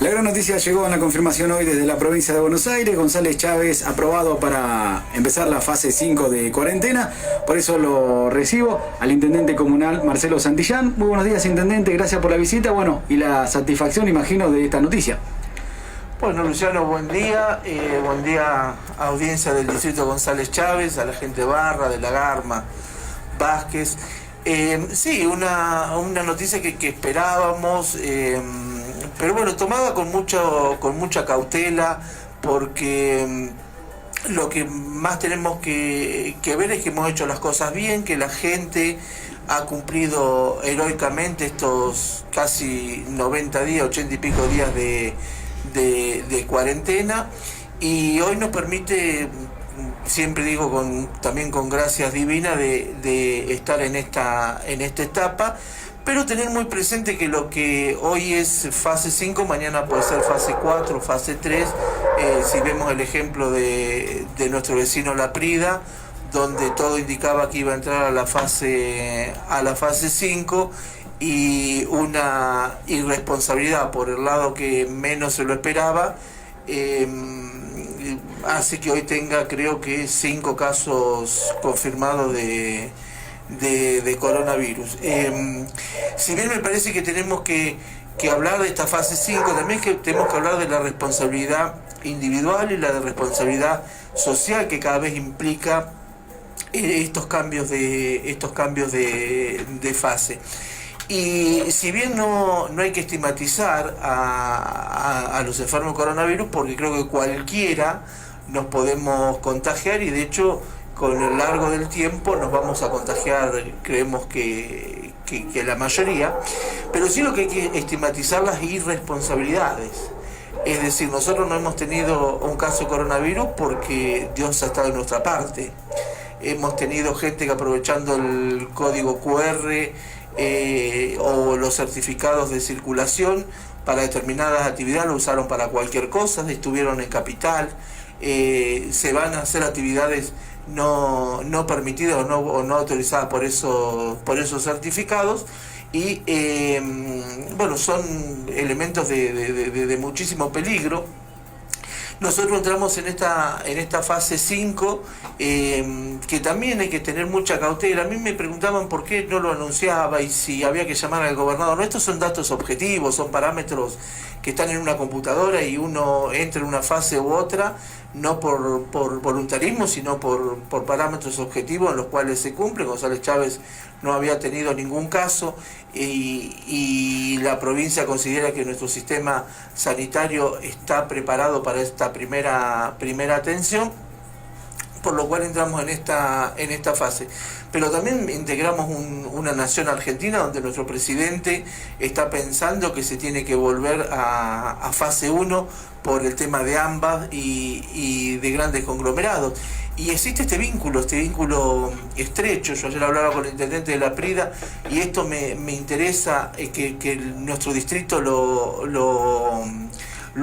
La gran noticia llegó en la confirmación hoy desde la provincia de Buenos Aires. González Chávez aprobado para empezar la fase 5 de cuarentena. Por eso lo recibo al intendente comunal Marcelo Santillán. Muy buenos días, intendente. Gracias por la visita. Bueno, y la satisfacción, imagino, de esta noticia. Bueno, Luciano, buen día audiencia del distrito González Chávez, a la gente de Barra, de La Garma, Vázquez. Sí, una noticia que esperábamos, pero bueno, tomada con mucha cautela, porque lo que más tenemos que ver es que hemos hecho las cosas bien, que la gente ha cumplido heroicamente estos casi 90 días, 80 y pico días de cuarentena, y hoy nos permite, siempre digo también con gracias divinas, de estar en esta etapa, pero tener muy presente que lo que hoy es fase 5, mañana puede ser fase 4, fase 3, si vemos el ejemplo de nuestro vecino La Prida, donde todo indicaba que iba a entrar a la fase 5, y una irresponsabilidad por el lado que menos se lo esperaba, hace que hoy tenga, creo que 5 casos confirmados de coronavirus. Si bien me parece que tenemos que hablar de esta fase 5, también que tenemos que hablar de la responsabilidad individual y la de responsabilidad social que cada vez implica estos cambios de fase. Y si bien no hay que estigmatizar a los enfermos de coronavirus, porque creo que cualquiera nos podemos contagiar, y de hecho con el largo del tiempo nos vamos a contagiar, creemos que la mayoría, pero sí lo que hay que estigmatizar las irresponsabilidades. Es decir, nosotros no hemos tenido un caso de coronavirus porque Dios ha estado en nuestra parte. Hemos tenido gente que, aprovechando el código QR o los certificados de circulación para determinadas actividades, lo usaron para cualquier cosa, estuvieron en Capital, se van a hacer actividades no permitidas o no autorizadas por esos certificados, y bueno, son elementos de muchísimo peligro. Nosotros entramos en esta fase 5, que también hay que tener mucha cautela. A mí me preguntaban por qué no lo anunciaba y si había que llamar al gobernador. No, estos son datos objetivos, son parámetros que están en una computadora y uno entra en una fase u otra, no por voluntarismo, sino por parámetros objetivos en los cuales se cumple. González Chávez no había tenido ningún caso, y la provincia considera que nuestro sistema sanitario está preparado para esta primera atención, por lo cual entramos en esta fase. Pero también integramos una nación argentina donde nuestro presidente está pensando que se tiene que volver a fase 1 por el tema de ambas y de grandes conglomerados. Y existe este vínculo estrecho. Yo ayer hablaba con el intendente de La Prida, y esto me interesa que nuestro distrito lo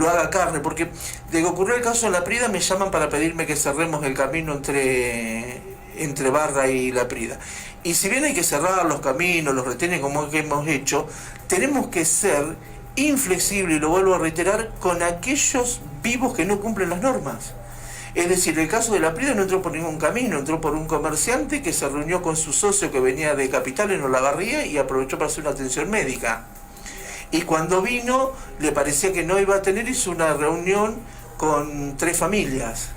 haga carne, porque de que ocurrió el caso de La Prida me llaman para pedirme que cerremos el camino entre Barra y La Prida. Y si bien hay que cerrar los caminos, los retenes como que hemos hecho, tenemos que ser inflexibles, y lo vuelvo a reiterar, con aquellos vivos que no cumplen las normas. Es decir, el caso de La Prida no entró por ningún camino, entró por un comerciante que se reunió con su socio que venía de Capital, en Olavarría, y aprovechó para hacer una atención médica. Y cuando vino, le parecía que no iba a tener, hizo una reunión con 3 familias.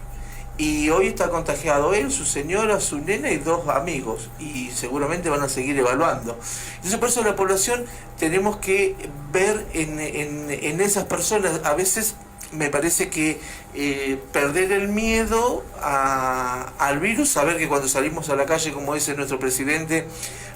Y hoy está contagiado él, su señora, su nena y 2 amigos. Y seguramente van a seguir evaluando. Entonces, por eso la población tenemos que ver en esas personas. A veces me parece que perder el miedo al virus, saber que cuando salimos a la calle, como dice nuestro presidente,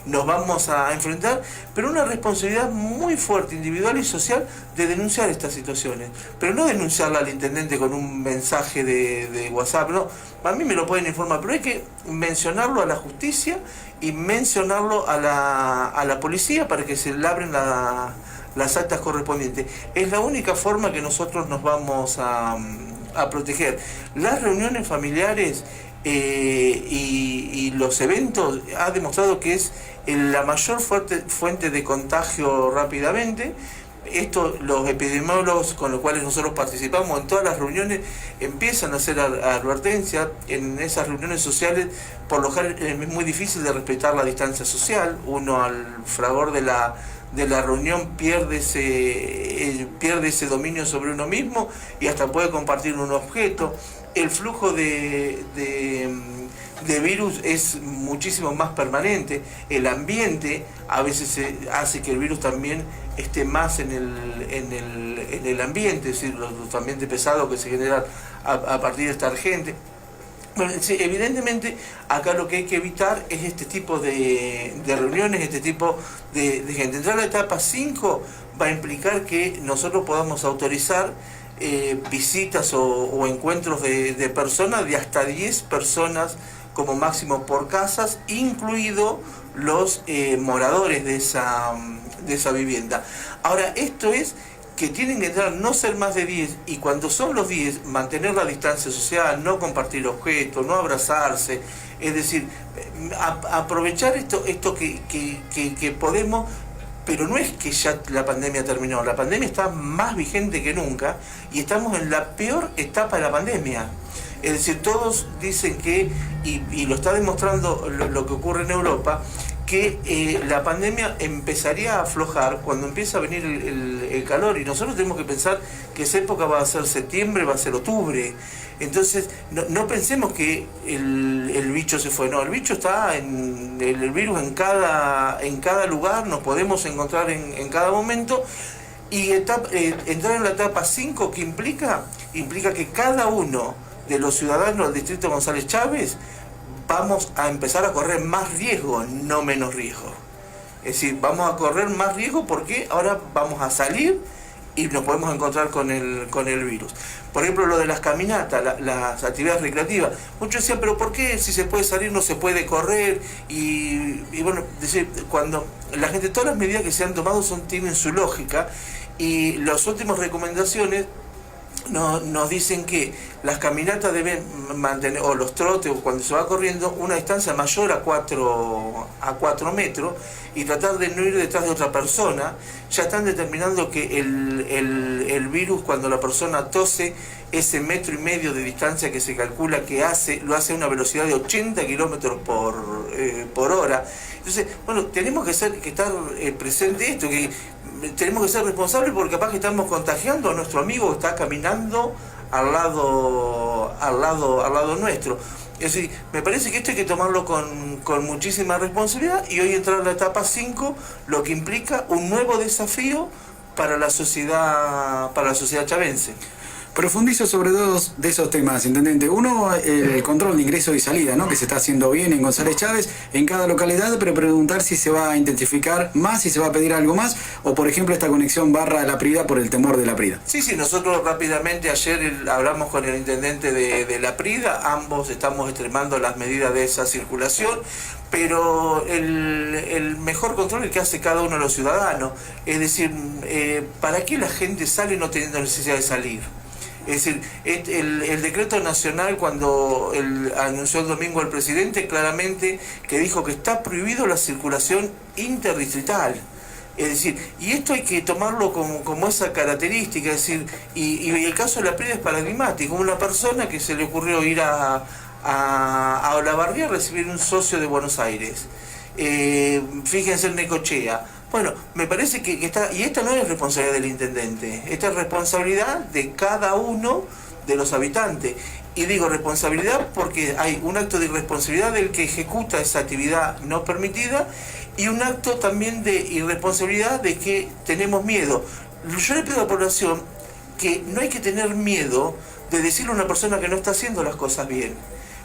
nos vamos a enfrentar, pero una responsabilidad muy fuerte, individual y social, de denunciar estas situaciones. Pero no denunciarla al intendente con un mensaje de WhatsApp, no. A mí me lo pueden informar, pero hay que mencionarlo a la justicia y mencionarlo a la policía para que se labren las actas correspondientes. Es la única forma que nosotros nos vamos a proteger. Las reuniones familiares y los eventos ha demostrado que es la mayor fuente de contagio rápidamente, Esto, los epidemiólogos con los cuales nosotros participamos en todas las reuniones empiezan a hacer advertencia. En esas reuniones sociales, por lo general, es muy difícil de respetar la distancia social. Uno, al fragor de la reunión, pierde ese dominio sobre uno mismo y hasta puede compartir un objeto. El flujo de virus es muchísimo más permanente. El ambiente a veces hace que el virus también esté más en el ambiente, es decir, los ambientes pesados que se generan a partir de estar gente. Bueno, sí, evidentemente acá lo que hay que evitar es este tipo de reuniones, este tipo de gente. Entrar a la etapa 5 va a implicar que nosotros podamos autorizar visitas o encuentros de personas, de hasta 10 personas como máximo por casas, incluido los moradores de esa vivienda. Ahora, esto es que tienen que entrar, no ser más de 10, y cuando son los 10, mantener la distancia social, no compartir objetos, no abrazarse, es decir, aprovechar esto que podemos. Pero no es que ya la pandemia terminó, la pandemia está más vigente que nunca y estamos en la peor etapa de la pandemia. Es decir, todos dicen que, y lo está demostrando lo que ocurre en Europa, que la pandemia empezaría a aflojar cuando empieza a venir el calor, y nosotros tenemos que pensar que esa época va a ser septiembre, va a ser octubre. Entonces no pensemos que el bicho se fue, no, el bicho está el virus en cada lugar, nos podemos encontrar en cada momento. Y entrar en la etapa 5, ¿qué implica? Implica que cada uno de los ciudadanos del distrito González Chávez vamos a empezar a correr más riesgo, no menos riesgo. Es decir, vamos a correr más riesgo porque ahora vamos a salir y nos podemos encontrar con el virus. Por ejemplo, lo de las caminatas, las actividades recreativas. Muchos decían, pero ¿por qué si se puede salir no se puede correr? Y bueno, decir, cuando la gente, todas las medidas que se han tomado tienen su lógica, y las últimas recomendaciones nos dicen que las caminatas deben mantener, o los trotes, o cuando se va corriendo, una distancia mayor a 4 metros, y tratar de no ir detrás de otra persona. Ya están determinando que el virus, cuando la persona tose, ese 1,5 metros de distancia que se calcula que lo hace a una velocidad de 80 kilómetros por hora. Entonces, bueno, tenemos que estar presente esto, que tenemos que ser responsables, porque capaz que estamos contagiando a nuestro amigo que está caminando al lado nuestro. Es decir, me parece que esto hay que tomarlo con muchísima responsabilidad, y hoy entrar a la etapa 5, lo que implica un nuevo desafío para la sociedad chavense. Profundizo sobre dos de esos temas, intendente. Uno, el control de ingreso y salida, ¿no?, que se está haciendo bien en González Chávez, en cada localidad, pero preguntar si se va a intensificar más, si se va a pedir algo más, o por ejemplo esta conexión Barra-La Prida por el temor de La Prida. Sí, nosotros rápidamente ayer hablamos con el intendente de La Prida, ambos estamos extremando las medidas de esa circulación, pero el mejor control es el que hace cada uno de los ciudadanos. Es decir, ¿para qué la gente sale no teniendo necesidad de salir? Es decir, el decreto nacional, cuando anunció el domingo el presidente, claramente que dijo que está prohibido la circulación interdistrital. Es decir, y esto hay que tomarlo como esa característica. Es decir, y el caso de La Prida es paradigmático. Una persona que se le ocurrió ir a Olavarría a recibir un socio de Buenos Aires. Fíjense en Necochea. Bueno, me parece que está, y esta no es responsabilidad del intendente, esta es responsabilidad de cada uno de los habitantes. Y digo responsabilidad porque hay un acto de irresponsabilidad del que ejecuta esa actividad no permitida, y un acto también de irresponsabilidad de que tenemos miedo. Yo le pido a la población que no hay que tener miedo de decirle a una persona que no está haciendo las cosas bien.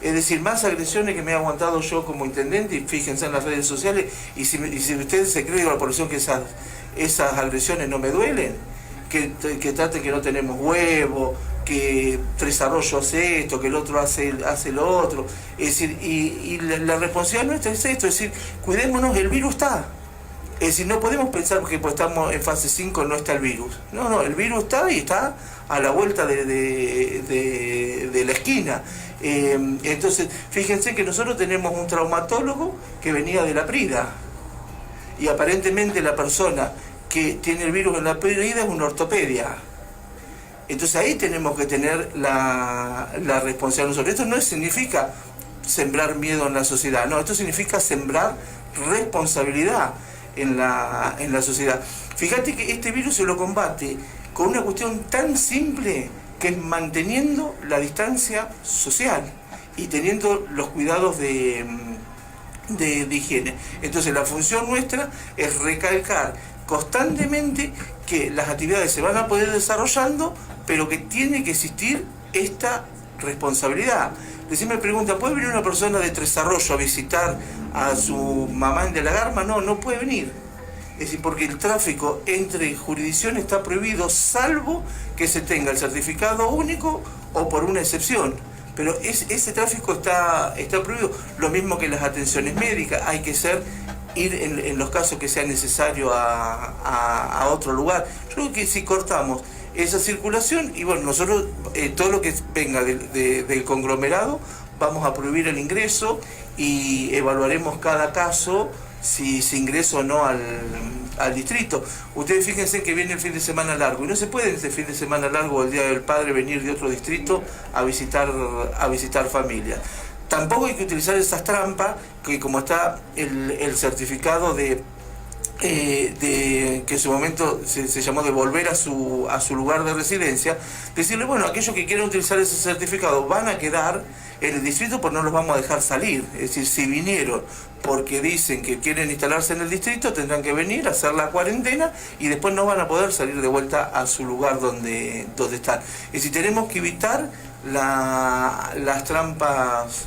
Es decir, más agresiones que me he aguantado yo como intendente, y fíjense en las redes sociales, y si ustedes se creen, la población, que esas agresiones no me duelen, que traten que no tenemos huevo, que Tres Arroyos hace esto, que el otro hace lo otro. Es decir, y la responsabilidad nuestra es esto, es decir, cuidémonos, el virus está. Es decir, no podemos pensar que pues estamos en fase 5 no está el virus. No, el virus está, y está a la vuelta de la esquina. Entonces, fíjense que nosotros tenemos un traumatólogo que venía de La Prida, y aparentemente la persona que tiene el virus en la herida es una ortopedia. Entonces ahí tenemos que tener la responsabilidad nosotros. Esto no significa sembrar miedo en la sociedad, no, esto significa sembrar responsabilidad en la sociedad. Fíjate que este virus se lo combate con una cuestión tan simple que es manteniendo la distancia social y teniendo los cuidados de higiene. Entonces la función nuestra es recalcar constantemente que las actividades se van a poder desarrollando, pero que tiene que existir esta responsabilidad. Recién me pregunta, ¿puede venir una persona de Tres Arroyos a visitar a su mamá en De la Garma? No, no puede venir. Es decir, porque el tráfico entre jurisdicciones está prohibido, salvo que se tenga el certificado único o por una excepción. Pero ese tráfico está prohibido. Lo mismo que las atenciones médicas, hay que ir en los casos que sea necesario a otro lugar. Yo creo que si cortamos esa circulación, y bueno, nosotros todo lo que venga del conglomerado, vamos a prohibir el ingreso y evaluaremos cada caso si se ingresa o no al distrito. Ustedes fíjense que viene el fin de semana largo, y no se puede en este fin de semana largo o el Día del Padre venir de otro distrito a visitar familias. Tampoco hay que utilizar esas trampas, que como está el certificado que en su momento se llamó de volver a su lugar de residencia, decirle, bueno, aquellos que quieran utilizar ese certificado van a quedar en el distrito, pues no los vamos a dejar salir. Es decir, si vinieron porque dicen que quieren instalarse en el distrito, tendrán que venir a hacer la cuarentena y después no van a poder salir de vuelta a su lugar donde están. Es decir, tenemos que evitar las trampas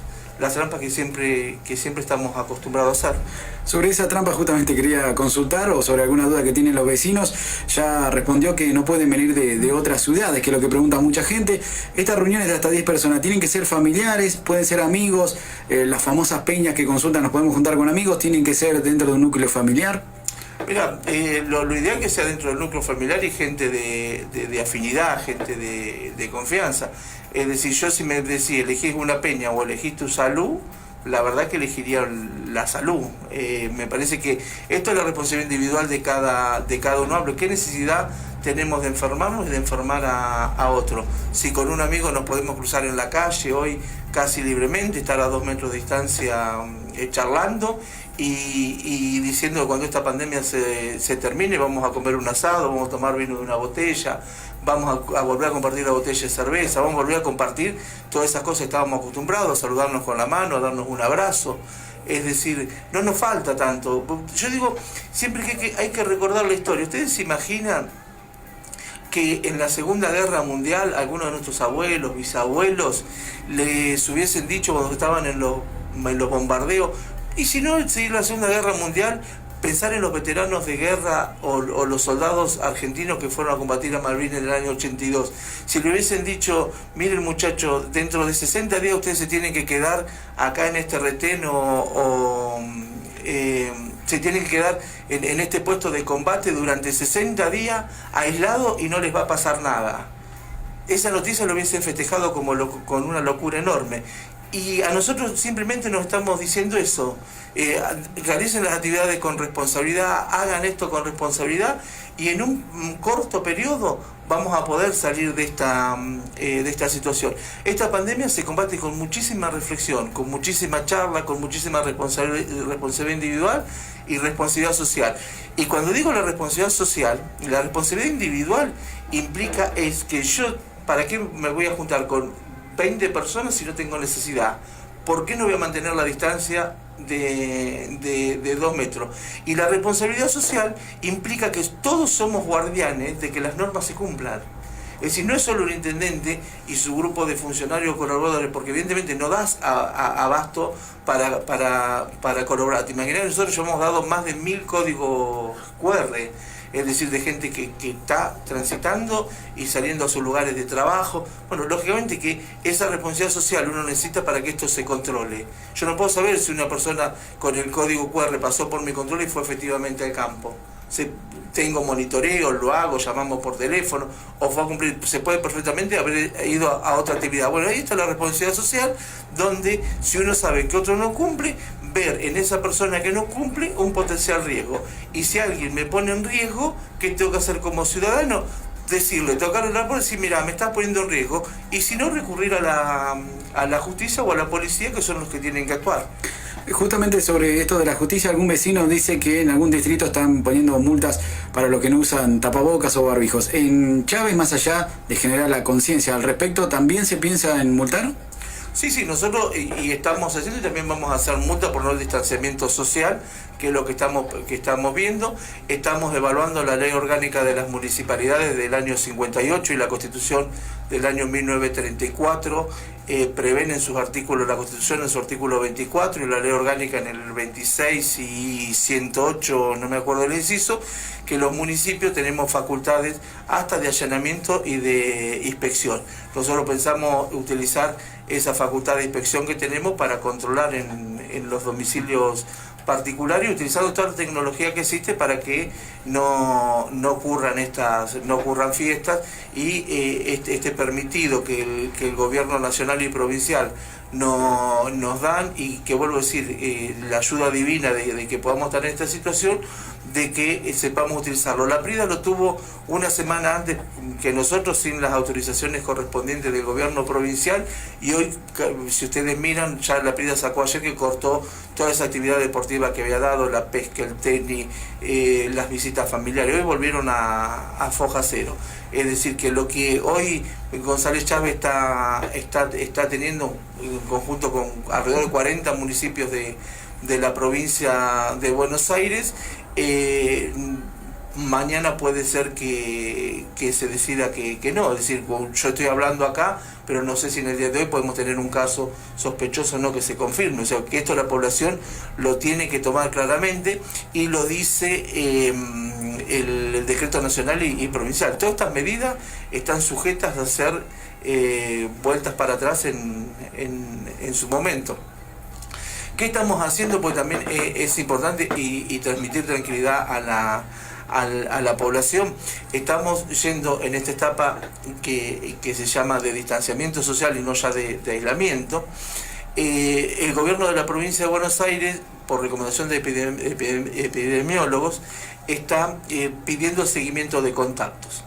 que siempre estamos acostumbrados a hacer. Sobre esa trampa justamente quería consultar, o sobre alguna duda que tienen los vecinos. Ya respondió que no pueden venir de otras ciudades, que es lo que pregunta mucha gente. Estas reuniones de hasta 10 personas, ¿tienen que ser familiares? ¿Pueden ser amigos? Las famosas peñas que consultan, ¿nos podemos juntar con amigos? ¿Tienen que ser dentro de un núcleo familiar? Mira, lo ideal es que sea dentro del núcleo familiar y gente de afinidad, gente de confianza. Es decir, yo si me decís elegís una peña o elegís tu salud, la verdad que elegiría la salud. Me parece que esto es la responsabilidad individual de cada uno. Hablo, ¿qué necesidad tenemos de enfermarnos y de enfermar a otro? Si con un amigo nos podemos cruzar en la calle hoy casi libremente, estar a 2 metros de distancia charlando y diciendo que cuando esta pandemia se termine vamos a comer un asado, vamos a tomar vino de una botella, vamos a volver a compartir la botella de cerveza, vamos a volver a compartir todas esas cosas que estábamos acostumbrados, a saludarnos con la mano, a darnos un abrazo. Es decir, no nos falta tanto. Yo digo, siempre que hay que recordar la historia. ¿Ustedes se imaginan que en la Segunda Guerra Mundial algunos de nuestros abuelos, bisabuelos, les hubiesen dicho cuando estaban en los bombardeos, y si no seguir la Segunda Guerra Mundial, pensar en los veteranos de guerra o los soldados argentinos que fueron a combatir a Malvinas en el año 82? Si le hubiesen dicho, miren muchachos, dentro de 60 días ustedes se tienen que quedar acá en este retén se tienen que quedar en este puesto de combate durante 60 días aislados y no les va a pasar nada. Esa noticia lo hubiesen festejado con una locura enorme. Y a nosotros simplemente nos estamos diciendo eso. Realicen las actividades con responsabilidad, hagan esto con responsabilidad y en un corto periodo vamos a poder salir de esta situación. Esta pandemia se combate con muchísima reflexión, con muchísima charla, con muchísima responsabilidad individual y responsabilidad social. Y cuando digo la responsabilidad social, la responsabilidad individual implica es que yo, ¿para qué me voy a juntar con 20 personas si no tengo necesidad? ¿Por qué no voy a mantener la distancia de 2 metros? Y la responsabilidad social implica que todos somos guardianes de que las normas se cumplan. Es decir, no es solo el intendente y su grupo de funcionarios colaboradores, porque evidentemente no das abasto para colaborar. Te imaginas, nosotros ya hemos dado más de 1000 códigos QR, es decir, de gente que está transitando y saliendo a sus lugares de trabajo. Bueno, lógicamente que esa responsabilidad social uno necesita para que esto se controle. Yo no puedo saber si una persona con el código QR pasó por mi control y fue efectivamente al campo. Tengo monitoreo, lo hago, llamamos por teléfono, o fue a cumplir, se puede perfectamente haber ido a otra actividad. Bueno, ahí está la responsabilidad social, donde si uno sabe que otro no cumple, ver en esa persona que no cumple un potencial riesgo. Y si alguien me pone en riesgo, ¿qué tengo que hacer como ciudadano? Decirle, tocarle la puerta y decir, mira, me estás poniendo en riesgo. Y si no, recurrir a la justicia o a la policía, que son los que tienen que actuar. Justamente sobre esto de la justicia, algún vecino dice que en algún distrito están poniendo multas para los que no usan tapabocas o barbijos. ¿En Chávez, más allá de generar la conciencia al respecto, también se piensa en multar? Sí, nosotros y estamos haciendo, y también vamos a hacer multa por no distanciamiento social, que es lo que estamos viendo. Estamos evaluando la ley orgánica de las municipalidades del año 58 y la Constitución del año 1934. Prevén en sus artículos, la Constitución en su artículo 24 y la ley orgánica en el 26 y 108, no me acuerdo el inciso, que los municipios tenemos facultades hasta de allanamiento y de inspección. Nosotros pensamos utilizar esa facultad de inspección que tenemos para controlar en los domicilios particulares, utilizando toda la tecnología que existe para que no ocurran fiestas, y este permitido que el gobierno nacional y provincial nos dan, y que vuelvo a decir, la ayuda divina de que podamos estar en esta situación, de que sepamos utilizarlo. La PRIDA lo tuvo una semana antes que nosotros, sin las autorizaciones correspondientes del gobierno provincial, y hoy, si ustedes miran, ya la PRIDA sacó ayer que cortó toda esa actividad deportiva que había dado, la pesca, el tenis, las visitas familiares. Hoy volvieron a foja cero. Es decir, que lo que hoy González Chávez está teniendo, en conjunto con alrededor de 40 municipios de la provincia de Buenos Aires, mañana puede ser que se decida que no. Es decir, yo estoy hablando acá, pero no sé si en el día de hoy podemos tener un caso sospechoso o no que se confirme. O sea, que esto la población lo tiene que tomar claramente, y lo dice el decreto nacional y provincial. Todas estas medidas están sujetas a ser vueltas para atrás en su momento. ¿Qué estamos haciendo? Pues también es importante y transmitir tranquilidad a la población. Estamos yendo en esta etapa que se llama de distanciamiento social y no ya de aislamiento. El gobierno de la provincia de Buenos Aires, por recomendación de epidemiólogos, está pidiendo seguimiento de contactos.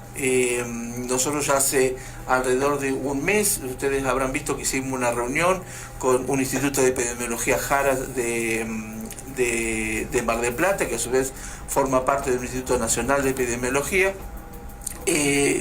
Nosotros ya hace alrededor de un mes, ustedes habrán visto que hicimos una reunión con un instituto de epidemiología Jara de Mar del Plata, que a su vez forma parte del Instituto Nacional de Epidemiología.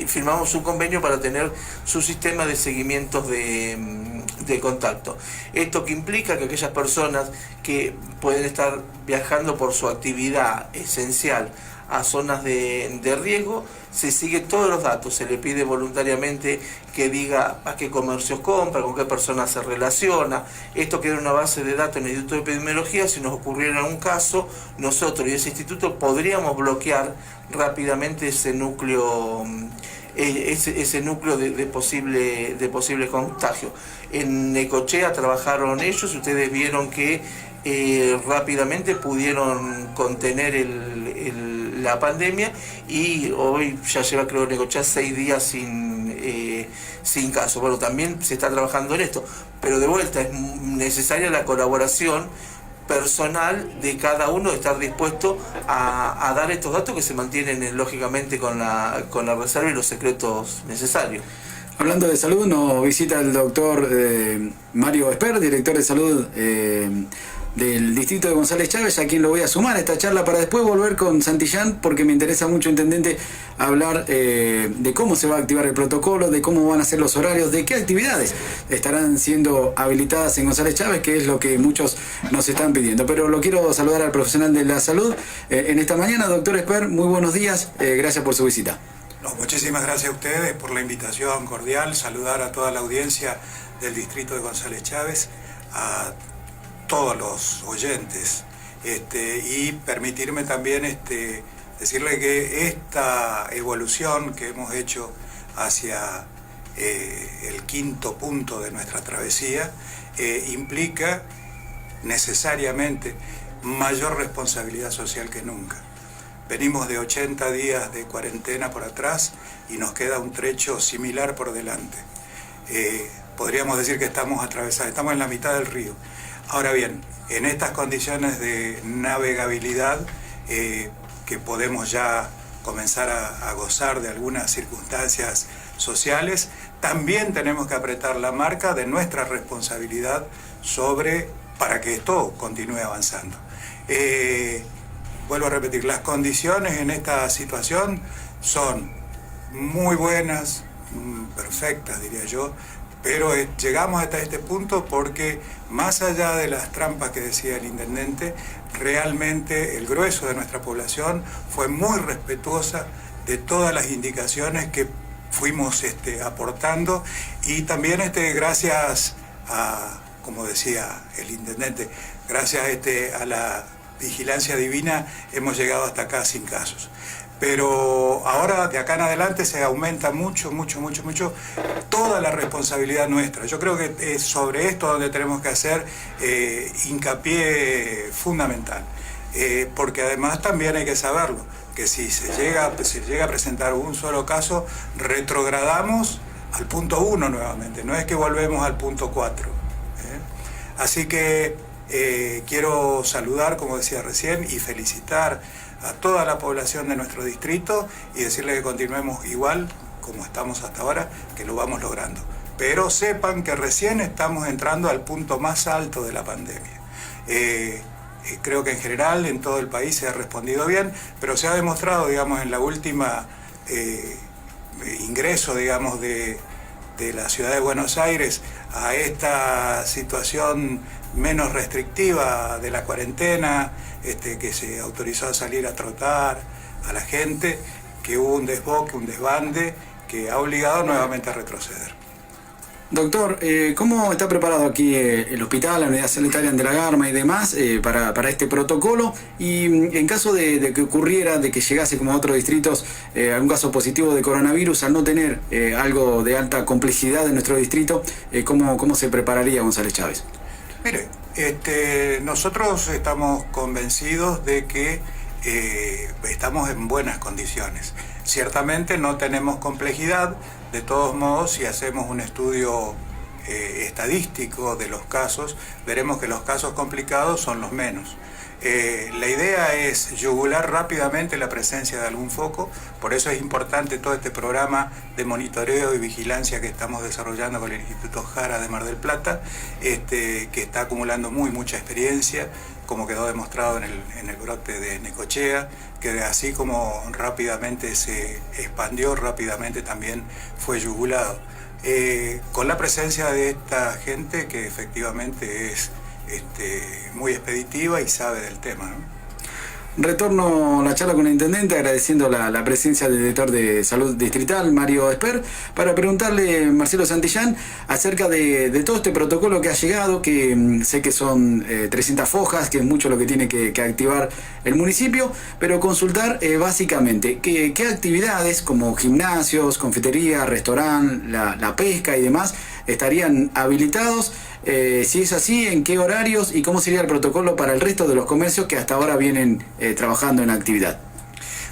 Firmamos un convenio para tener su sistema de seguimientos de contacto. Esto que implica que aquellas personas que pueden estar viajando por su actividad esencial a zonas de riesgo, se sigue todos los datos, se le pide voluntariamente que diga a qué comercios compra, con qué personas se relaciona. Esto queda en una base de datos en el Instituto de Epidemiología. Si nos ocurriera un caso, nosotros y ese instituto podríamos bloquear rápidamente ese núcleo de posible contagio. En Necochea trabajaron ellos, ustedes vieron que rápidamente pudieron contener la pandemia, y hoy ya lleva, creo, Necochea 6 días sin casos. Bueno, también se está trabajando en esto, pero de vuelta es necesaria la colaboración personal de cada uno, de estar dispuesto a dar estos datos que se mantienen lógicamente con la reserva y los secretos necesarios. Hablando de salud, nos visita el doctor Mario Esper, director de salud del distrito de González Chávez, a quien lo voy a sumar a esta charla para después volver con Santillán, porque me interesa mucho, intendente, hablar de cómo se va a activar el protocolo, de cómo van a ser los horarios, de qué actividades estarán siendo habilitadas en González Chávez, que es lo que muchos nos están pidiendo. Pero lo quiero saludar al profesional de la salud en esta mañana. Doctor Esper, muy buenos días, gracias por su visita. No, muchísimas gracias a ustedes por la invitación cordial, saludar a toda la audiencia del distrito de González Chávez, a todos los oyentes, y permitirme también decirle que esta evolución que hemos hecho hacia el quinto punto de nuestra travesía implica necesariamente mayor responsabilidad social que nunca. Venimos de 80 días de cuarentena por atrás y nos queda un trecho similar por delante. Podríamos decir que estamos atravesados, estamos en la mitad del río. Ahora bien, en estas condiciones de navegabilidad que podemos ya comenzar a gozar de algunas circunstancias sociales, también tenemos que apretar la marca de nuestra responsabilidad para que esto continúe avanzando. Vuelvo a repetir, las condiciones en esta situación son muy buenas, perfectas diría yo, pero llegamos hasta este punto porque más allá de las trampas que decía el intendente, realmente el grueso de nuestra población fue muy respetuosa de todas las indicaciones que fuimos aportando, y también gracias a, como decía el intendente, gracias a la vigilancia divina hemos llegado hasta acá sin casos. Pero ahora, de acá en adelante, se aumenta mucho toda la responsabilidad nuestra. Yo creo que es sobre esto donde tenemos que hacer hincapié fundamental. Porque además también hay que saberlo, que si se llega a presentar un solo caso, retrogradamos al punto 1 nuevamente, no es que volvemos al punto 4. Así que quiero saludar, como decía recién, y felicitar a toda la población de nuestro distrito y decirle que continuemos igual como estamos hasta ahora, que lo vamos logrando. Pero sepan que recién estamos entrando al punto más alto de la pandemia. Creo que en general en todo el país se ha respondido bien, pero se ha demostrado, digamos, en la última ingreso, digamos, de la ciudad de Buenos Aires a esta situación menos restrictiva de la cuarentena, que se autorizó a salir a trotar a la gente, que hubo un desboque, un desbande que ha obligado nuevamente a retroceder. Doctor, ¿cómo está preparado aquí el hospital, la unidad sanitaria de la Garma y demás para este protocolo? Y en caso de que ocurriera, de que llegase como a otros distritos algún caso positivo de coronavirus, al no tener algo de alta complejidad en nuestro distrito, ¿cómo se prepararía González Chávez? Mire, nosotros estamos convencidos de que estamos en buenas condiciones. Ciertamente no tenemos complejidad. De todos modos, si hacemos un estudio estadístico de los casos, veremos que los casos complicados son los menos. La idea es yugular rápidamente la presencia de algún foco, por eso es importante todo este programa de monitoreo y vigilancia que estamos desarrollando con el Instituto Jara de Mar del Plata, que está acumulando mucha experiencia, como quedó demostrado en el brote de Necochea, que así como rápidamente se expandió, rápidamente también fue yugulado. Con la presencia de esta gente que efectivamente es muy expeditiva y sabe del tema, ¿no? Retorno a la charla con el intendente agradeciendo la presencia del director de salud distrital, Mario Esper, para preguntarle, Marcelo Santillán, acerca de todo este protocolo que ha llegado, que sé que son 300 fojas, que es mucho lo que tiene que activar el municipio, pero consultar básicamente qué actividades como gimnasios, confitería, restaurante, la pesca y demás estarían habilitados. Si es así, ¿en qué horarios y cómo sería el protocolo para el resto de los comercios que hasta ahora vienen trabajando en actividad?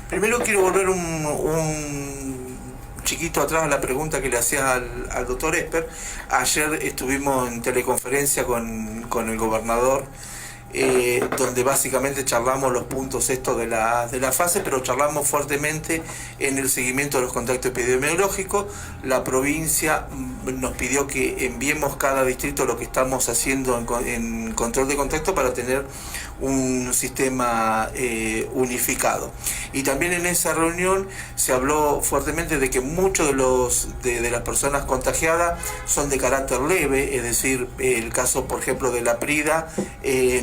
Primero quiero volver un chiquito atrás a la pregunta que le hacía al doctor Esper. Ayer estuvimos en teleconferencia con el gobernador, donde básicamente charlamos los puntos estos de la fase, pero charlamos fuertemente en el seguimiento de los contactos epidemiológicos. La provincia nos pidió que enviemos cada distrito lo que estamos haciendo en control de contacto para tener un sistema unificado. Y también en esa reunión se habló fuertemente de que muchos de las personas contagiadas son de carácter leve, es decir, el caso por ejemplo de la Prida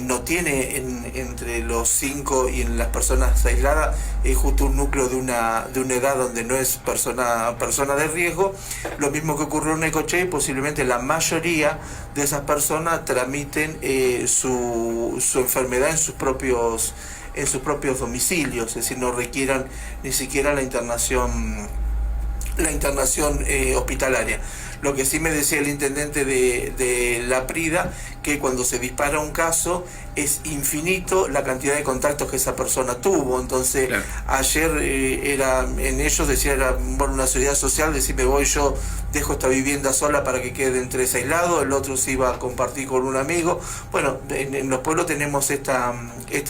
no tiene entre los 5 y en las personas aisladas justo un núcleo de una edad donde no es persona de riesgo. Lo mismo que ocurrió en Necochea, y posiblemente la mayoría de esas personas tramiten su enfermedad en sus propios domicilios, es decir, no requieran ni siquiera la internación hospitalaria. Lo que sí me decía el intendente de la Prida, que cuando se dispara un caso, es infinito la cantidad de contactos que esa persona tuvo. Entonces, claro, ayer en ellos decía, era bueno, una seguridad social, decir, me voy yo, dejo esta vivienda sola para que queden 3 aislados, el otro se iba a compartir con un amigo. Bueno, en los pueblos tenemos esta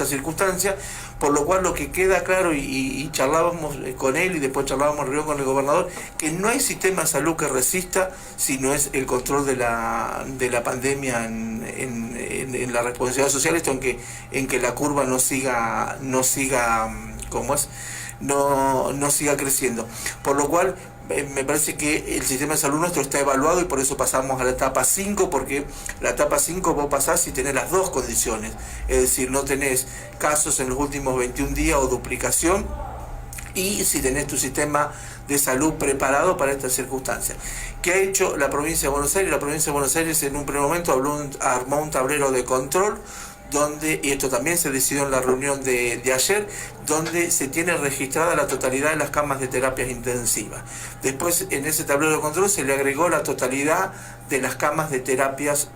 circunstancia, por lo cual lo que queda claro, y charlábamos con él y después charlábamos en reunión con el gobernador, que no hay sistema de salud que resista si no es el control de la pandemia en la responsabilidad social, esto en que la curva no siga ¿cómo es? No siga creciendo. Por lo cual me parece que el sistema de salud nuestro está evaluado y por eso pasamos a la etapa 5, porque la etapa 5 vos pasás si tenés las dos condiciones, es decir, no tenés casos en los últimos 21 días o duplicación, y si tenés tu sistema de salud preparado para estas circunstancias. ¿Qué ha hecho la provincia de Buenos Aires? La provincia de Buenos Aires en un primer momento armó un tablero de control, donde, y esto también se decidió en la reunión de ayer, donde se tiene registrada la totalidad de las camas de terapias intensivas. Después, en ese tablero de control se le agregó la totalidad de las camas de terapias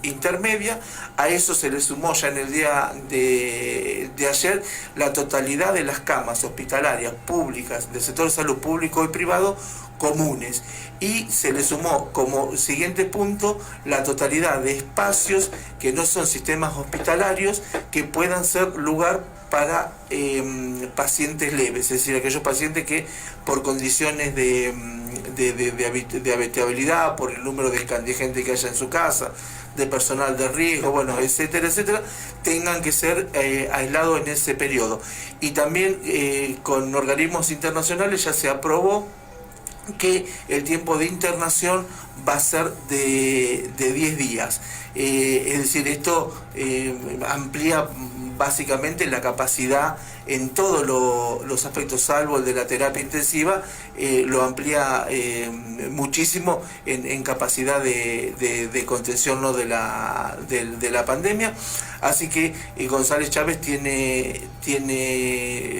intermedias. A eso se le sumó ya en el día de ayer la totalidad de las camas hospitalarias públicas del sector de salud público y privado comunes, y se le sumó como siguiente punto la totalidad de espacios que no son sistemas hospitalarios que puedan ser lugar para pacientes leves, es decir, aquellos pacientes que por condiciones de habitabilidad, por el número de gente que haya en su casa, de personal de riesgo, bueno, etcétera, etcétera, tengan que ser aislados en ese periodo. Y también con organismos internacionales ya se aprobó que el tiempo de internación va a ser de 10 días. Es decir, esto amplía básicamente la capacidad en todos los aspectos, salvo el de la terapia intensiva, lo amplía muchísimo en capacidad de contención, ¿no?, de la pandemia. Así que González Chávez tiene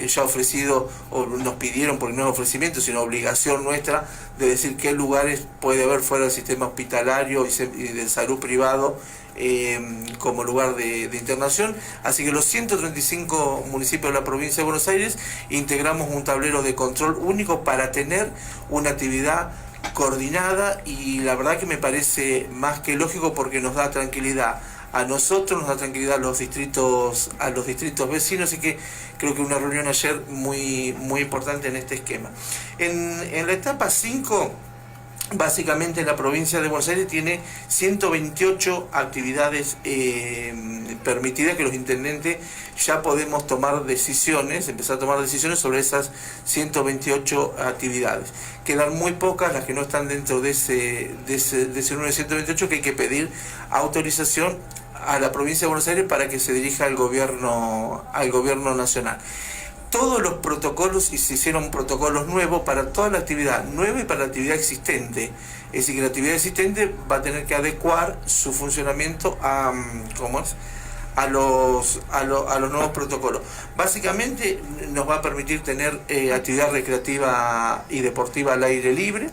ya ofrecido, o nos pidieron, porque no es ofrecimiento, sino obligación nuestra, de decir qué lugares puede haber fuera del sistema hospitalario y de salud privado como lugar de internación. Así que los 135 municipios de la provincia de Buenos Aires integramos un tablero de control único para tener una actividad coordinada, y la verdad que me parece más que lógico, porque nos da tranquilidad a nosotros, nos da tranquilidad a los distritos vecinos, y que creo que una reunión ayer muy, muy importante en este esquema. En la etapa 5, básicamente la provincia de Buenos Aires tiene 128 actividades permitidas, que los intendentes ya podemos tomar decisiones, empezar a tomar decisiones sobre esas 128 actividades. Quedan muy pocas las que no están dentro de ese número de 128, que hay que pedir autorización a la provincia de Buenos Aires para que se dirija al gobierno nacional. Todos los protocolos, y se hicieron protocolos nuevos para toda la actividad nueva y para la actividad existente. Es decir, que la actividad existente va a tener que adecuar su funcionamiento a los nuevos protocolos. Básicamente nos va a permitir tener actividad recreativa y deportiva al aire libre.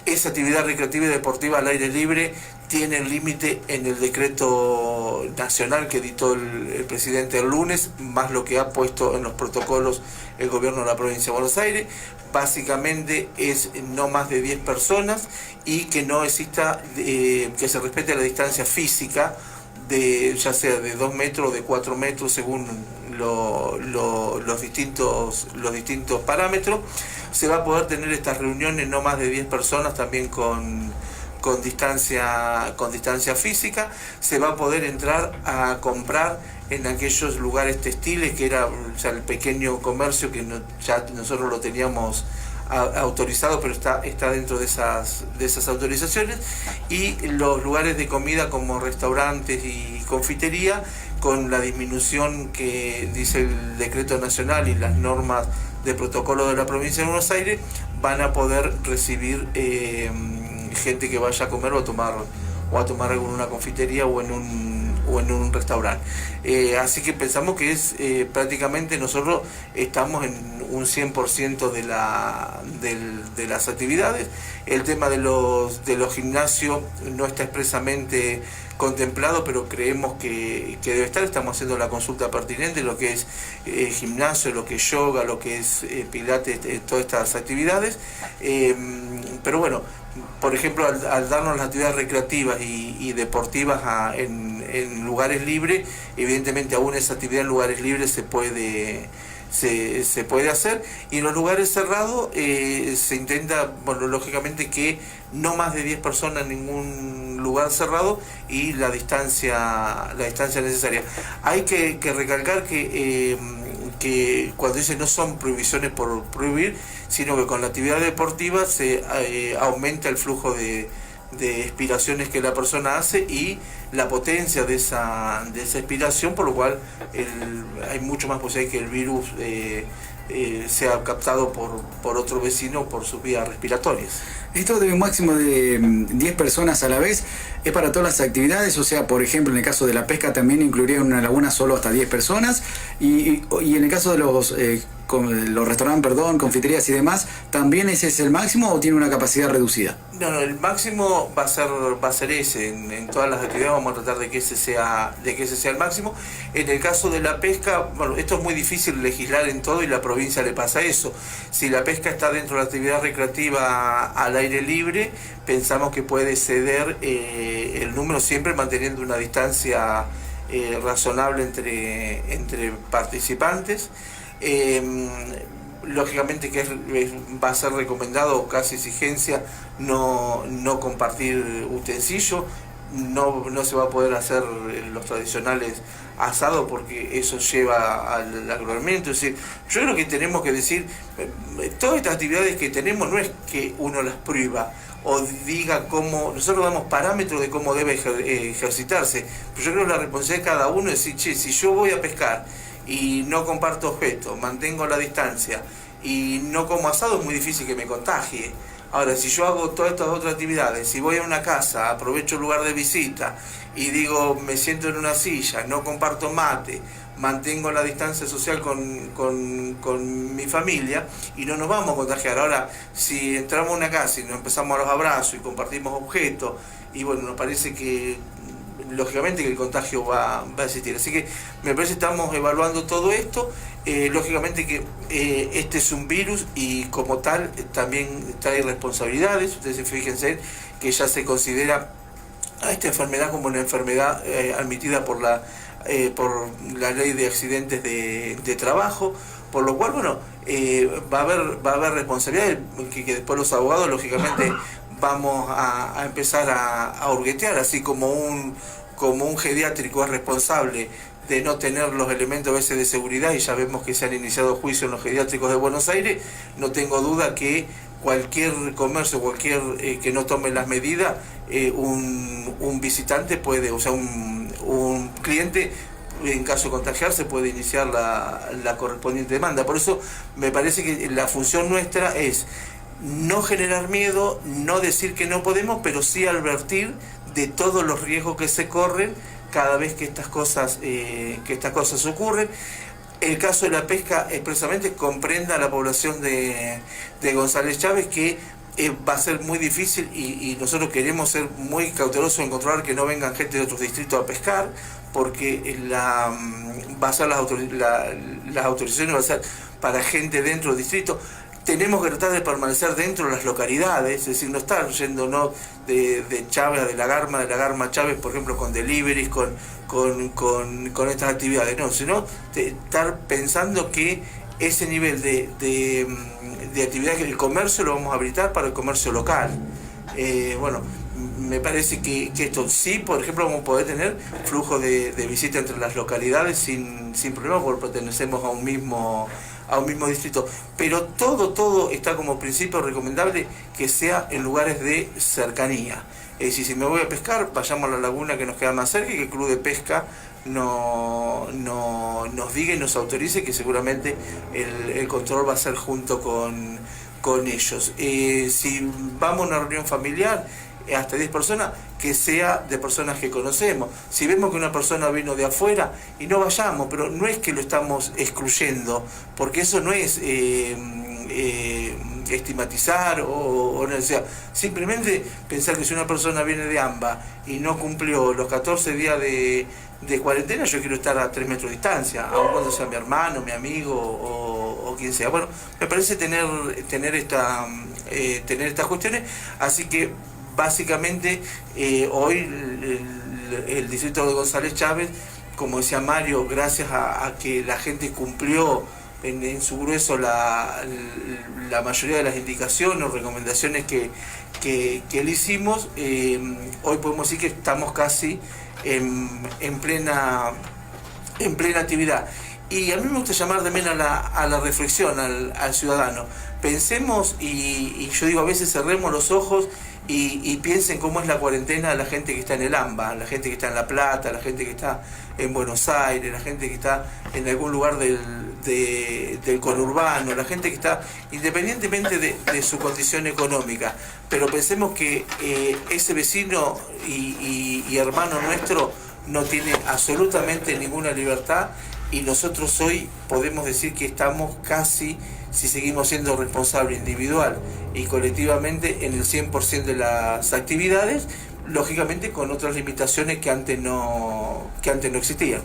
Esa actividad recreativa y deportiva al aire libre tiene el límite en el decreto nacional que editó el presidente el lunes, más lo que ha puesto en los protocolos el gobierno de la provincia de Buenos Aires. Básicamente es no más de 10 personas, y que no exista, que se respete la distancia física, ya sea de 2 metros o de 4 metros, según los distintos parámetros. Se va a poder tener estas reuniones no más de 10 personas, también con distancia física. Se va a poder entrar a comprar en aquellos lugares textiles, que era ya el pequeño comercio, que ya nosotros lo teníamos autorizado, pero está dentro de esas autorizaciones, y los lugares de comida como restaurantes y confitería, con la disminución que dice el decreto nacional y las normas de protocolo de la provincia de Buenos Aires, van a poder recibir gente que vaya a comer o a tomar algo en una confitería o en un restaurante. Así que pensamos que es prácticamente nosotros estamos en un 100% de las actividades. El tema de los gimnasios no está expresamente contemplado, pero creemos que debe estar. Estamos haciendo la consulta pertinente, lo que es gimnasio, lo que es yoga, lo que es pilates, todas estas actividades. Pero bueno, por ejemplo, al darnos las actividades recreativas y deportivas en lugares libres, evidentemente aún esa actividad en lugares libres se puede hacer, y en los lugares cerrados se intenta, bueno, lógicamente que no más de 10 personas en ningún lugar cerrado y la distancia necesaria. Hay que recalcar que cuando dice no son prohibiciones por prohibir, sino que con la actividad deportiva se aumenta el flujo de expiraciones que la persona hace y la potencia de esa expiración, por lo cual hay mucho más posibilidad que el virus sea captado por otro vecino por sus vías respiratorias. Esto de un máximo de 10 personas a la vez es para todas las actividades, o sea, por ejemplo, en el caso de la pesca también incluiría en una laguna solo hasta 10 personas, y en el caso de los restaurantes, confiterías y demás, ¿también ese es el máximo o tiene una capacidad reducida? No, el máximo va a ser ese. En todas las actividades vamos a tratar de que ese sea el máximo. En el caso de la pesca, bueno, esto es muy difícil legislar en todo y la provincia le pasa eso. Si la pesca está dentro de la actividad recreativa al aire libre, pensamos que puede ceder el número, siempre manteniendo una distancia razonable entre participantes. Lógicamente que va a ser recomendado, casi exigencia, no compartir utensilios. No se va a poder hacer los tradicionales asados porque eso lleva al aglomeramiento. Es decir, yo creo que tenemos que decir, todas estas actividades que tenemos no es que uno las prohíba o diga cómo, nosotros damos parámetros de cómo debe ejercitarse, pero yo creo que la responsabilidad de cada uno es decir, che, si yo voy a pescar y no comparto objetos, mantengo la distancia y no como asado, es muy difícil que me contagie. Ahora, si yo hago todas estas otras actividades, si voy a una casa, aprovecho el lugar de visita y digo, me siento en una silla, no comparto mate, mantengo la distancia social con mi familia y no nos vamos a contagiar. Ahora, si entramos a una casa y nos empezamos a los abrazos y compartimos objetos, y bueno, nos parece que lógicamente que el contagio va a existir. Así que me parece que estamos evaluando todo esto. Lógicamente que este es un virus y como tal también trae responsabilidades. Ustedes fíjense que ya se considera a esta enfermedad como una enfermedad admitida por la ley de accidentes de trabajo, por lo cual bueno, va a haber responsabilidades que después los abogados lógicamente vamos a empezar a hurguetear, así como un geriátrico es responsable de no tener los elementos a veces de seguridad, y ya vemos que se han iniciado juicios en los geriátricos de Buenos Aires. No tengo duda que cualquier comercio, que no tome las medidas, un visitante puede, o sea, un cliente, en caso de contagiarse, puede iniciar la correspondiente demanda. Por eso me parece que la función nuestra es no generar miedo, no decir que no podemos, pero sí advertir de todos los riesgos que se corren cada vez que estas cosas ocurren. El caso de la pesca expresamente comprenda a la población de González Chávez, que va a ser muy difícil y nosotros queremos ser muy cautelosos en controlar que no vengan gente de otros distritos a pescar, porque va a ser las autorizaciones va a ser para gente dentro del distrito. Tenemos que tratar de permanecer dentro de las localidades, es decir, no estar yendo de Chávez, de la Garma a Chávez, por ejemplo, con deliveries, con estas actividades, no, sino estar pensando que ese nivel de actividad, que el comercio lo vamos a habilitar para el comercio local. Bueno, me parece que esto sí, por ejemplo, vamos a poder tener flujo de visita entre las localidades sin problema, porque pertenecemos a un mismo distrito, pero todo está como principio recomendable que sea en lugares de cercanía. Es decir, si me voy a pescar, vayamos a la laguna que nos queda más cerca y que el club de pesca nos diga y nos autorice, que seguramente el control va a ser junto con ellos. Si vamos a una reunión familiar, hasta 10 personas, que sea de personas que conocemos. Si vemos que una persona vino de afuera, y no vayamos, pero no es que lo estamos excluyendo, porque eso no es estigmatizar o sea, simplemente pensar que si una persona viene de AMBA y no cumplió los 14 días de cuarentena, yo quiero estar a 3 metros de distancia, aun cuando sea mi hermano, mi amigo o quien sea. Bueno, me parece tener estas cuestiones, así que básicamente hoy el distrito de González Chávez, como decía Mario, gracias a que la gente cumplió en su grueso la mayoría de las indicaciones o recomendaciones que le hicimos, hoy podemos decir que estamos casi en plena actividad. Y a mí me gusta llamar también a la reflexión al ciudadano. Pensemos, y yo digo, a veces cerremos los ojos y piensen cómo es la cuarentena a la gente que está en el AMBA, la gente que está en La Plata, la gente que está en Buenos Aires, la gente que está en algún lugar del conurbano, la gente que está independientemente de su condición económica. Pero pensemos que ese vecino y hermano nuestro no tiene absolutamente ninguna libertad, y nosotros hoy podemos decir que estamos casi, si seguimos siendo responsables individual y colectivamente, en el 100% de las actividades, lógicamente con otras limitaciones que antes no existían.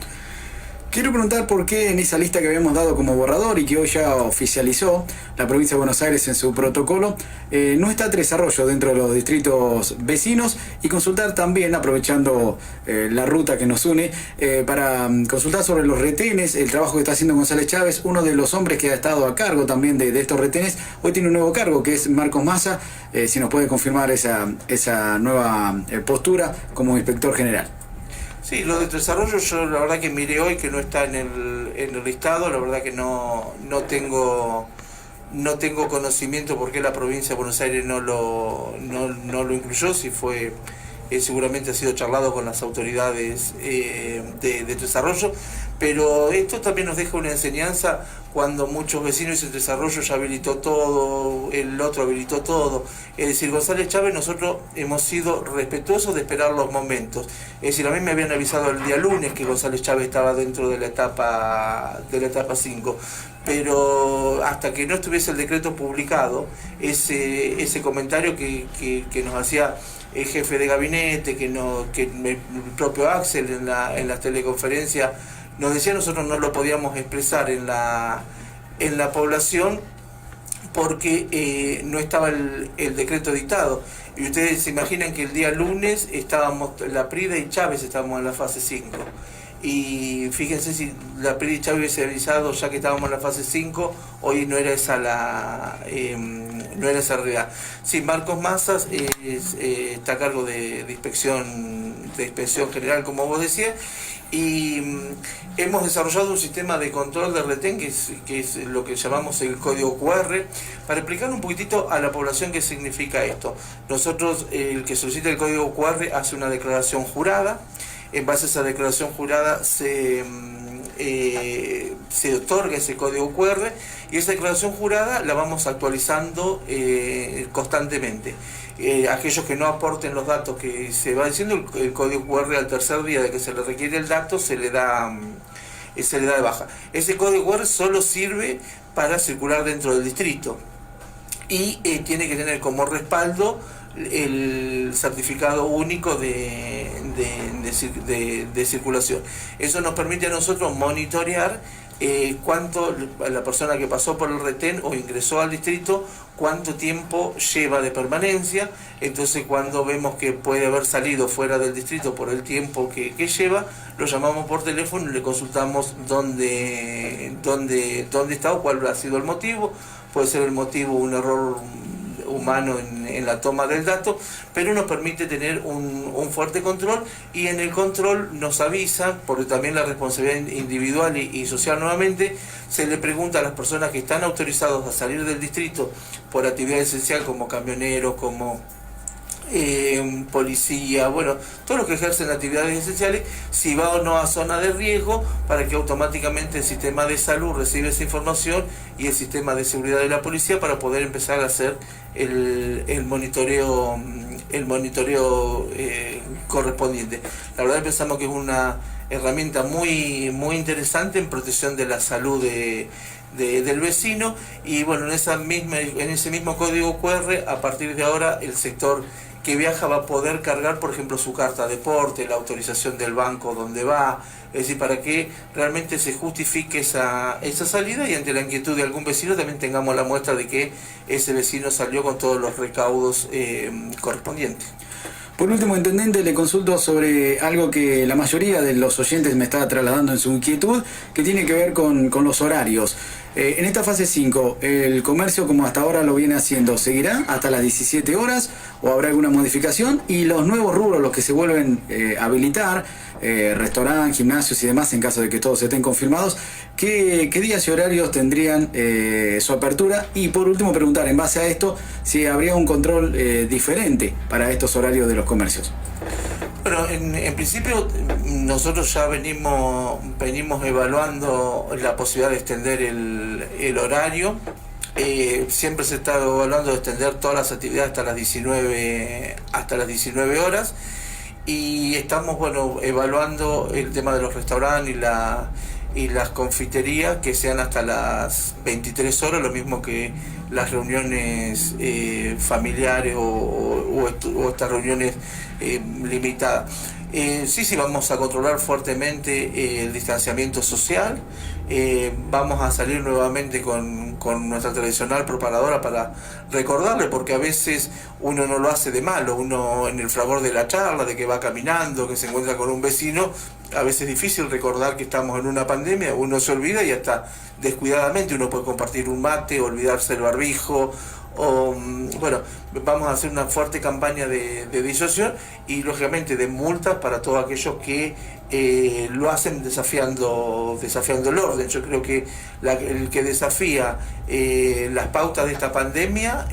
Quiero preguntar por qué en esa lista que habíamos dado como borrador y que hoy ya oficializó la provincia de Buenos Aires en su protocolo, no está Tres Arroyos dentro de los distritos vecinos, y consultar también, aprovechando la ruta que nos une, para consultar sobre los retenes, el trabajo que está haciendo González Chávez. Uno de los hombres que ha estado a cargo también de estos retenes, hoy tiene un nuevo cargo, que es Marcos Massa, si nos puede confirmar esa nueva postura como inspector general. Sí, lo de Tres Arroyos, yo la verdad que miré hoy que no está en el listado, la verdad que no tengo conocimiento por qué la provincia de Buenos Aires no lo incluyó, si fue, seguramente ha sido charlado con las autoridades de Tres Arroyos, pero esto también nos deja una enseñanza cuando muchos vecinos dicen Tres Arroyos ya habilitó todo, el otro habilitó todo. Es decir, González Chávez, nosotros hemos sido respetuosos de esperar los momentos. Es decir, a mí me habían avisado el día lunes que González Chávez estaba dentro de la etapa 5, pero hasta que no estuviese el decreto publicado, ese comentario que nos hacía el jefe de gabinete, que el propio Axel en la teleconferencia nos decía, nosotros no lo podíamos expresar en la población porque no estaba el decreto dictado. Y ustedes se imaginan que el día lunes estábamos, la Prida y Chávez estábamos en la fase 5. Y fíjense, si la Prida y Chávez hubiese avisado ya que estábamos en la fase 5, hoy no era esa realidad. Sí, Marcos Massas está a cargo de inspección general, como vos decías, y hemos desarrollado un sistema de control de retén que es lo que llamamos el código QR. Para explicar un poquitito a la población qué significa esto: nosotros, el que solicita el código QR hace una declaración jurada. En base a esa declaración jurada se otorga ese código QR, y esa declaración jurada la vamos actualizando constantemente. Aquellos que no aporten los datos que se va diciendo, el código QR al tercer día de que se le requiere el dato se le da de baja. Ese código QR solo sirve para circular dentro del distrito y tiene que tener como respaldo el certificado único de circulación. Eso nos permite a nosotros monitorear cuánto la persona que pasó por el retén o ingresó al distrito, cuánto tiempo lleva de permanencia. Entonces, cuando vemos que puede haber salido fuera del distrito por el tiempo que lleva, lo llamamos por teléfono y le consultamos dónde está o cuál ha sido el motivo. Puede ser el motivo un error humano en la toma del dato, pero nos permite tener un fuerte control, y en el control nos avisa, porque también la responsabilidad individual y social nuevamente, se le pregunta a las personas que están autorizados a salir del distrito por actividad esencial, como camioneros, como policía, bueno, todos los que ejercen actividades esenciales, si va o no a zona de riesgo, para que automáticamente el sistema de salud reciba esa información y el sistema de seguridad de la policía para poder empezar a hacer el monitoreo el monitoreo correspondiente. La verdad pensamos que es una herramienta muy interesante en protección de la salud del vecino, y bueno, en ese mismo código QR, a partir de ahora el sector que viaja va a poder cargar, por ejemplo, su carta de deporte, la autorización del banco donde va, es decir, para que realmente se justifique esa salida, y ante la inquietud de algún vecino también tengamos la muestra de que ese vecino salió con todos los recaudos correspondientes. Por último, intendente, le consulto sobre algo que la mayoría de los oyentes me está trasladando en su inquietud, que tiene que ver con los horarios. En esta fase 5, ¿el comercio como hasta ahora lo viene haciendo seguirá hasta las 17 horas o habrá alguna modificación? Y los nuevos rubros, los que se vuelven a habilitar, restaurantes, gimnasios y demás, en caso de que todos estén confirmados, ¿qué días y horarios tendrían su apertura? Y por último, preguntar en base a esto si habría un control diferente para estos horarios de los comercios. Bueno, en principio nosotros ya venimos evaluando la posibilidad de extender el horario. Siempre se está evaluando de extender todas las actividades hasta las 19 horas, y estamos evaluando el tema de los restaurantes y las confiterías que sean hasta las 23 horas, lo mismo que las reuniones familiares o estas reuniones limitadas. Sí, vamos a controlar fuertemente el distanciamiento social. Vamos a salir nuevamente con nuestra tradicional propagadora para recordarle, porque a veces uno no lo hace de malo, uno en el fragor de la charla, de que va caminando, que se encuentra con un vecino, a veces es difícil recordar que estamos en una pandemia, uno se olvida y hasta descuidadamente uno puede compartir un mate, olvidarse el barbijo, vamos a hacer una fuerte campaña de disuasión y lógicamente de multas para todos aquellos que lo hacen desafiando el orden. Yo creo que el que desafía las pautas de esta pandemia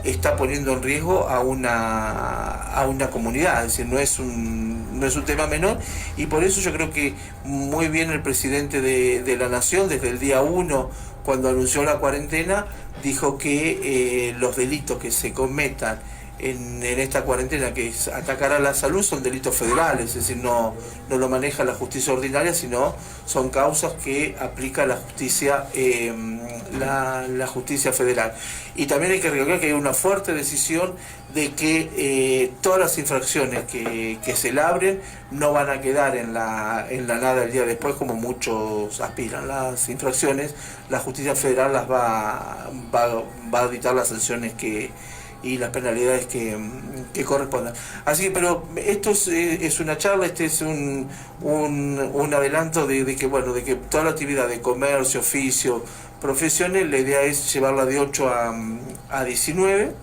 está poniendo en riesgo a una comunidad, es decir, no es un tema menor, y por eso yo creo que muy bien el presidente de la Nación, desde el día 1, cuando anunció la cuarentena, dijo que los delitos que se cometan en esta cuarentena, que es atacar a la salud, son delitos federales, es decir, no lo maneja la justicia ordinaria, sino son causas que aplica la justicia la justicia federal. Y también hay que recordar que hay una fuerte decisión de que todas las infracciones que se labren no van a quedar en la nada el día después, como muchos aspiran. Las infracciones, la justicia federal las va a dictar las sanciones y las penalidades que correspondan. Así que, pero esto es una charla, este es un adelanto de que toda la actividad de comercio, oficio, profesiones, la idea es llevarla de 8 a 19,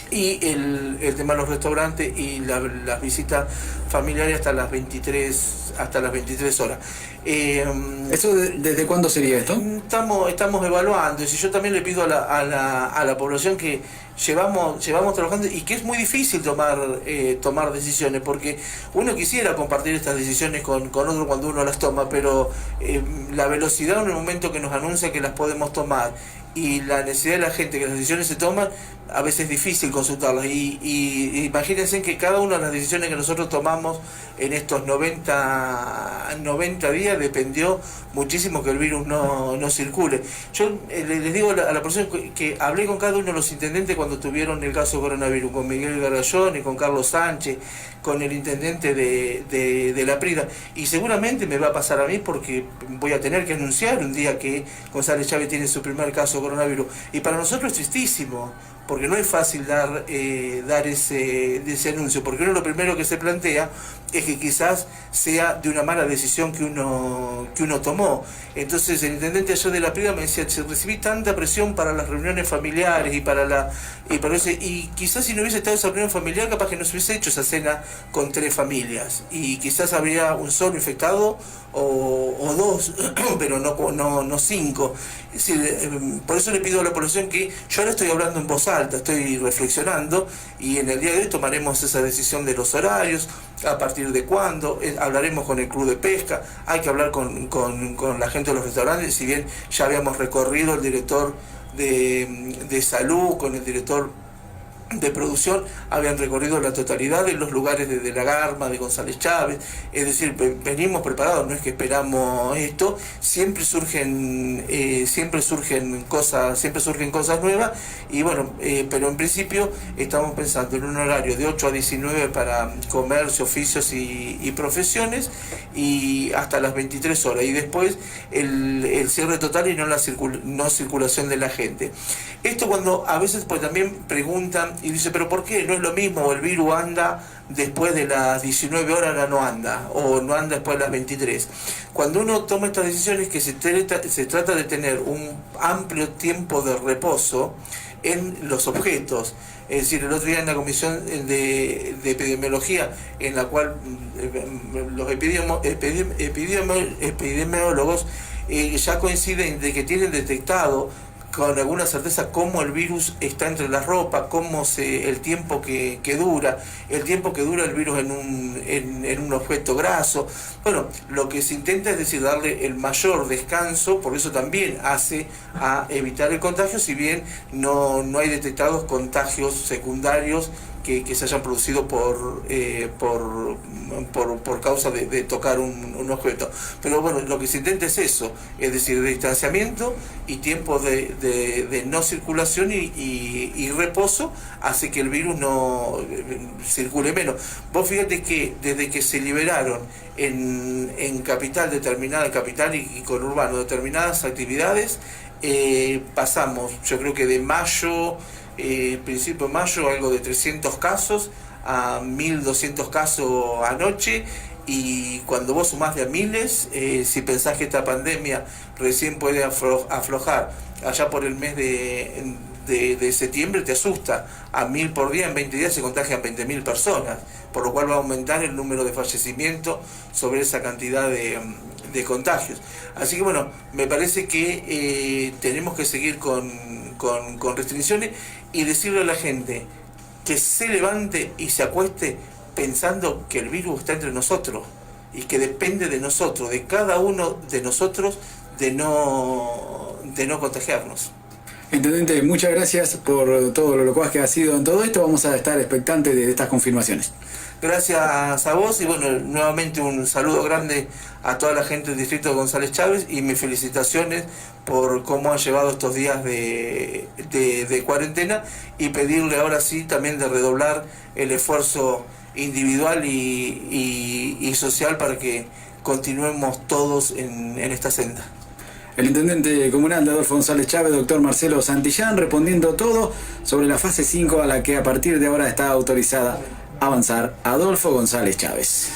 y el tema de los restaurantes y las visitas familiares hasta las 23 horas. ¿Eso desde cuándo sería esto? Estamos evaluando, y si yo también le pido a la población que llevamos trabajando, y que es muy difícil tomar decisiones, porque uno quisiera compartir estas decisiones con otro cuando uno las toma, pero la velocidad en el momento que nos anuncia que las podemos tomar y la necesidad de la gente que las decisiones se toman, a veces es difícil consultarlas, y imagínense que cada una de las decisiones que nosotros tomamos en estos 90 días dependió muchísimo que el virus no circule. Yo les digo a la persona que hablé con cada uno de los intendentes cuando tuvieron el caso de coronavirus, con Miguel Gargallón y con Carlos Sánchez, con el intendente de La Prida, y seguramente me va a pasar a mí, porque voy a tener que anunciar un día que González Chávez tiene su primer caso de coronavirus, y para nosotros es tristísimo, porque no es fácil dar ese anuncio, porque uno lo primero que se plantea es que quizás sea de una mala decisión que uno tomó. Entonces el intendente ayer de La Prida me decía: recibí tanta presión para las reuniones familiares y quizás si no hubiese estado esa reunión familiar, capaz que no se hubiese hecho esa cena con 3 familias, y quizás habría un solo infectado o 2, pero no 5. Es decir, por eso le pido a la población que yo ahora estoy hablando en voz alta, estoy reflexionando, y en el día de hoy tomaremos esa decisión de los horarios, a partir de cuándo, hablaremos con el club de pesca, hay que hablar con la gente de los restaurantes, si bien ya habíamos recorrido el director de salud, con el director de producción habían recorrido la totalidad de los lugares de La Garma, de González Chávez, es decir, venimos preparados, no es que esperamos esto, siempre surgen cosas nuevas, y bueno, pero en principio estamos pensando en un horario de 8 a 19 para comercio, oficios y profesiones, y hasta las 23 horas, y después el cierre total y no circulación de la gente. Esto cuando a veces pues también preguntan y dice, pero ¿por qué? ¿No es lo mismo? ¿O el virus anda después de las 19 horas, ahora no anda? ¿O no anda después de las 23? Cuando uno toma estas decisiones, que se trata de tener un amplio tiempo de reposo en los objetos. Es decir, el otro día en la comisión de epidemiología, en la cual los epidemiólogos ya coinciden de que tienen detectado con alguna certeza cómo el virus está entre la ropa, el tiempo que dura el virus en un objeto graso. Bueno, lo que se intenta es decir, darle el mayor descanso, por eso también hace a evitar el contagio, si bien no hay detectados contagios secundarios que se hayan producido por causa de tocar un objeto. Pero bueno, lo que se intenta es eso, es decir, distanciamiento y tiempo de no circulación y reposo, hace que el virus no circule menos. Vos fíjate que desde que se liberaron en capital y conurbano determinadas actividades, pasamos, yo creo que de mayo, principio de mayo, algo de 300 casos a 1.200 casos anoche, y cuando vos sumás de a miles, si pensás que esta pandemia recién puede aflojar allá por el mes de septiembre, te asusta. A 1.000 por día, en 20 días se contagian 20.000 personas, por lo cual va a aumentar el número de fallecimientos sobre esa cantidad de contagios. Así que bueno, me parece que tenemos que seguir con restricciones y decirle a la gente que se levante y se acueste pensando que el virus está entre nosotros y que depende de nosotros, de cada uno de nosotros, de no contagiarnos. Intendente, muchas gracias por todo lo locuaz que ha sido en todo esto. Vamos a estar expectantes de estas confirmaciones. Gracias a vos, y bueno, nuevamente un saludo grande a toda la gente del distrito de González Chávez, y mis felicitaciones por cómo han llevado estos días de cuarentena, y pedirle ahora sí también de redoblar el esfuerzo individual y social para que continuemos todos en esta senda. El intendente comunal de Adolfo González Chávez, doctor Marcelo Santillán, respondiendo todo sobre la fase 5 a la que a partir de ahora está autorizada avanzar Adolfo González Chávez.